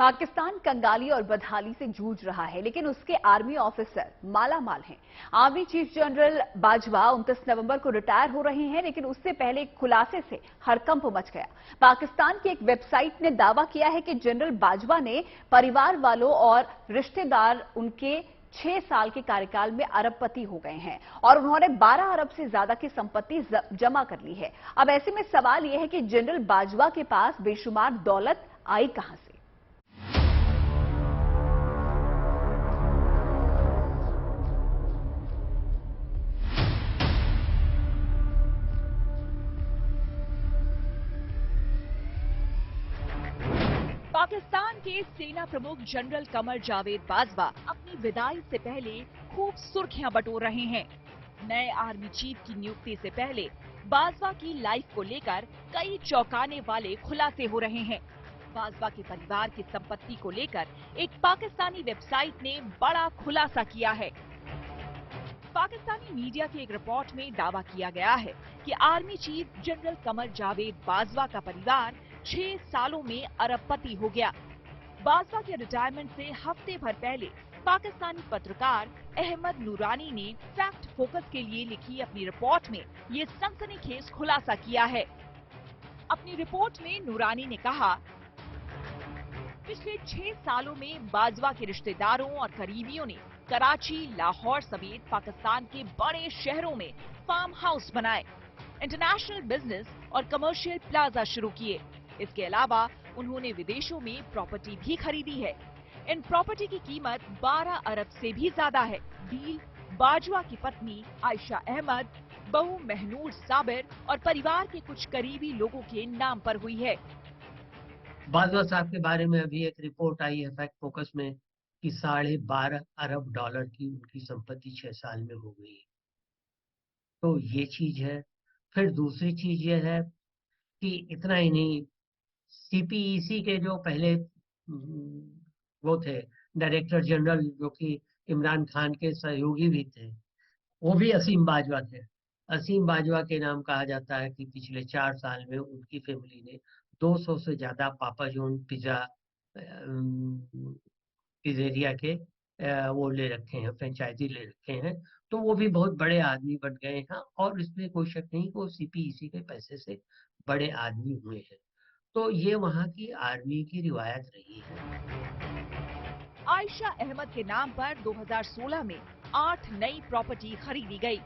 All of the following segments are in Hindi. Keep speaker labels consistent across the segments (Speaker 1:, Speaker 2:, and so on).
Speaker 1: पाकिस्तान कंगाली और बदहाली से जूझ रहा है, लेकिन उसके आर्मी ऑफिसर मालामाल हैं। आर्मी चीफ जनरल बाजवा 29 नवंबर को रिटायर हो रहे हैं, लेकिन उससे पहले एक खुलासे से हड़कंप मच गया। पाकिस्तान की एक वेबसाइट ने दावा किया है कि जनरल बाजवा ने परिवार वालों और रिश्तेदार उनके 6 साल के कार्यकाल में अरबपति हो गए हैं और उन्होंने 12 अरब से ज्यादा की संपत्ति जमा कर ली है। अब ऐसे में सवाल यह है कि जनरल बाजवा के पास बेशुमार दौलत आई कहां से।
Speaker 2: पाकिस्तान के सेना प्रमुख जनरल कमर जावेद बाजवा अपनी विदाई से पहले खूब सुर्खियां बटोर रहे हैं। नए आर्मी चीफ की नियुक्ति से पहले बाजवा की लाइफ को लेकर कई चौंकाने वाले खुलासे हो रहे हैं। बाजवा के परिवार की संपत्ति को लेकर एक पाकिस्तानी वेबसाइट ने बड़ा खुलासा किया है। पाकिस्तानी मीडिया की एक रिपोर्ट में दावा किया गया है कि army chief general Qamar Javed Bajwa का परिवार 6 सालों में अरबपति हो गया। बाजवा के रिटायरमेंट से हफ्ते भर पहले पाकिस्तानी पत्रकार अहमद नूरानी ने फैक्ट फोकस के लिए लिखी अपनी रिपोर्ट में ये सनसनीखेज खुलासा किया है। अपनी रिपोर्ट में नूरानी ने कहा, पिछले 6 सालों में बाजवा के रिश्तेदारों और करीबियों ने कराची, लाहौर समेत पाकिस्तान के बड़े शहरों में फार्म हाउस बनाए, इंटरनेशनल बिजनेस और कमर्शियल प्लाजा शुरू किए। इसके अलावा उन्होंने विदेशों में प्रॉपर्टी भी खरीदी है। इन प्रॉपर्टी की कीमत 12 अरब से भी ज्यादा है। डील बाजवा की पत्नी आयशा अहमद, बहू महनूर साबिर और परिवार के कुछ करीबी लोगों के नाम पर हुई है।
Speaker 3: बाजवा साहब के बारे में अभी एक रिपोर्ट आई है फैक्ट फोकस में कि 12.5 अरब डॉलर की उनकी संपत्ति 6 साल में हो गई। तो ये चीज है। फिर दूसरी चीज ये है कि इतना ही नहीं, सीपीईसी के जो पहले वो थे डायरेक्टर जनरल, जो कि इमरान खान के सहयोगी भी थे, वो भी असीम बाजवा थे। असीम बाजवा के नाम कहा जाता है कि पिछले 4 साल में उनकी फैमिली ने 200 से ज्यादा पापा जॉन पिज़्ज़ेरिया के वो ले रखे हैं, फ्रेंचाइजी ले रखे हैं। तो वो भी बहुत बड़े आदमी बन गए हैं और इसमें कोई शक नहीं कि वो सीपीईसी के पैसे से बड़े आदमी हुए हैं। तो ये वहाँ की आर्मी की रिवायत रही है।
Speaker 2: आयशा अहमद के नाम पर 2016 में 8 नई प्रॉपर्टी खरीदी गई,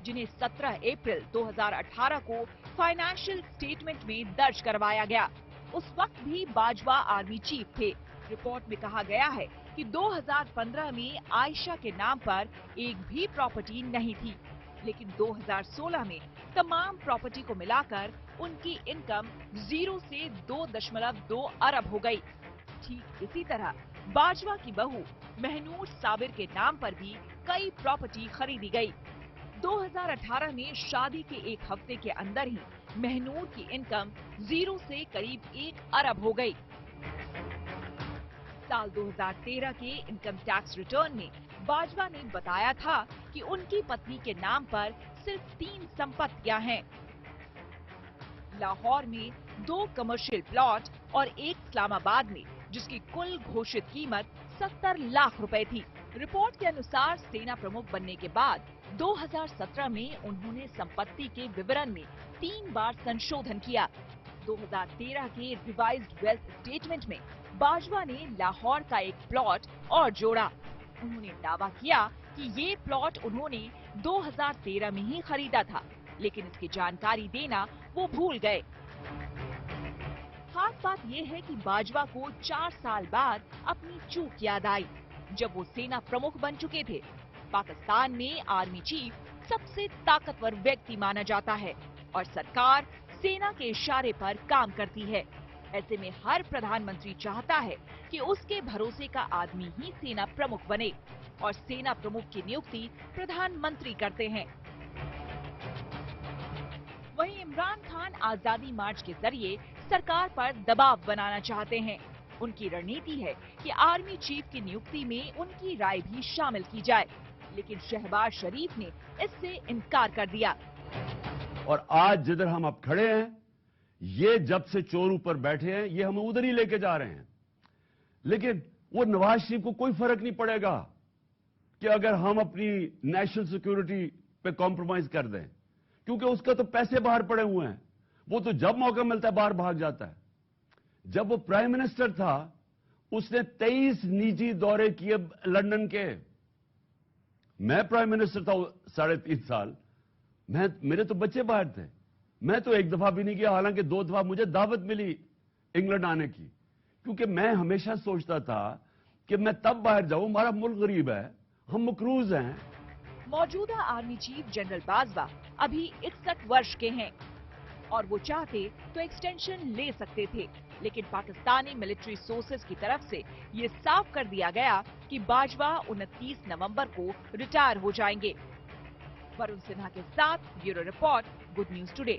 Speaker 2: जिन्हें 17 अप्रैल 2018 को फाइनेंशियल स्टेटमेंट में दर्ज करवाया गया। उस वक्त भी बाजवा आर्मी चीफ थे। रिपोर्ट में कहा गया है कि 2015 में आयशा के नाम पर एक भी प्रॉपर्टी नहीं थी, लेकिन 2016 में तमाम प्रॉपर्टी को मिलाकर उनकी इनकम 0 से 2.2 अरब हो गई। ठीक इसी तरह बाजवा की बहू महनूर साबिर के नाम पर भी कई प्रॉपर्टी खरीदी गई। 2018 में शादी के एक हफ्ते के अंदर ही महनूर की इनकम 0 से करीब 1 अरब हो गई। साल 2013 के इनकम टैक्स रिटर्न में बाजवा ने बताया था कि उनकी पत्नी के नाम पर सिर्फ 3 संपत्तियां हैं। लाहौर में 2 कमर्शियल प्लॉट और एक इस्लामाबाद में, जिसकी कुल घोषित कीमत 70 लाख रुपए थी। रिपोर्ट के अनुसार सेना प्रमुख बनने के बाद 2017 में उन्होंने संपत्ति के विवरण में 3 बार संशोधन किया। 2013 के रिवाइज्ड वेल्थ स्टेटमेंट में बाजवा ने लाहौर का एक प्लॉट और जोड़ा। उन्होंने दावा किया कि ये प्लॉट उन्होंने 2013 में ही खरीदा था, लेकिन इसकी जानकारी देना वो भूल गए। खास बात यह है कि बाजवा को 4 साल बाद अपनी चूक याद आई, जब वो सेना प्रमुख बन चुके थे। पाकिस्तान में आर्मी चीफ सबसे ताकतवर व्यक्ति माना जाता है और सरकार सेना के इशारे पर काम करती है। ऐसे में हर प्रधानमंत्री चाहता है कि उसके भरोसे का आदमी ही सेना प्रमुख बने और सेना प्रमुख की नियुक्ति प्रधानमंत्री करते हैं। वहीं इमरान खान आजादी मार्च के जरिए सरकार पर दबाव बनाना चाहते हैं। उनकी रणनीति है कि आर्मी चीफ की नियुक्ति में उनकी राय भी शामिल की जाए, लेकिन शहबाज शरीफ ने इससे इनकार कर दिया।
Speaker 4: और आज जिधर हम अब खड़े हैं, ये जब से चोर ऊपर बैठे हैं, ये हमें उधर ही लेके जा रहे हैं। लेकिन वो नवाज शरीफ को कोई फर्क नहीं पड़ेगा कि अगर हम अपनी नेशनल सिक्योरिटी पे कॉम्प्रोमाइज कर दें, क्योंकि उसका तो पैसे बाहर पड़े हुए हैं। वो तो जब मौका मिलता है बाहर भाग जाता है। जब वो प्राइम मिनिस्टर था उसने 23 निजी दौरे किए लंदन के। मैं प्राइम मिनिस्टर था 3.5 साल, मेरे तो बच्चे बाहर थे, मैं तो एक दफा भी नहीं गया, हालांकि 2 दफा मुझे दावत मिली इंग्लैंड आने की, क्योंकि मैं हमेशा सोचता था कि मैं तब बाहर जाऊं, हमारा मुल्क गरीब है, हम मकरूज हैं।
Speaker 2: मौजूदा आर्मी चीफ जनरल बाजवा अभी 61 वर्ष के हैं और वो चाहते तो एक्सटेंशन ले सकते थे, लेकिन पाकिस्तानी मिलिट्री सोर्सेज की तरफ से ये साफ कर दिया गया कि बाजवा 29 नवंबर को रिटायर हो जाएंगे। वरुण सिन्हा के साथ bureau report, good news today.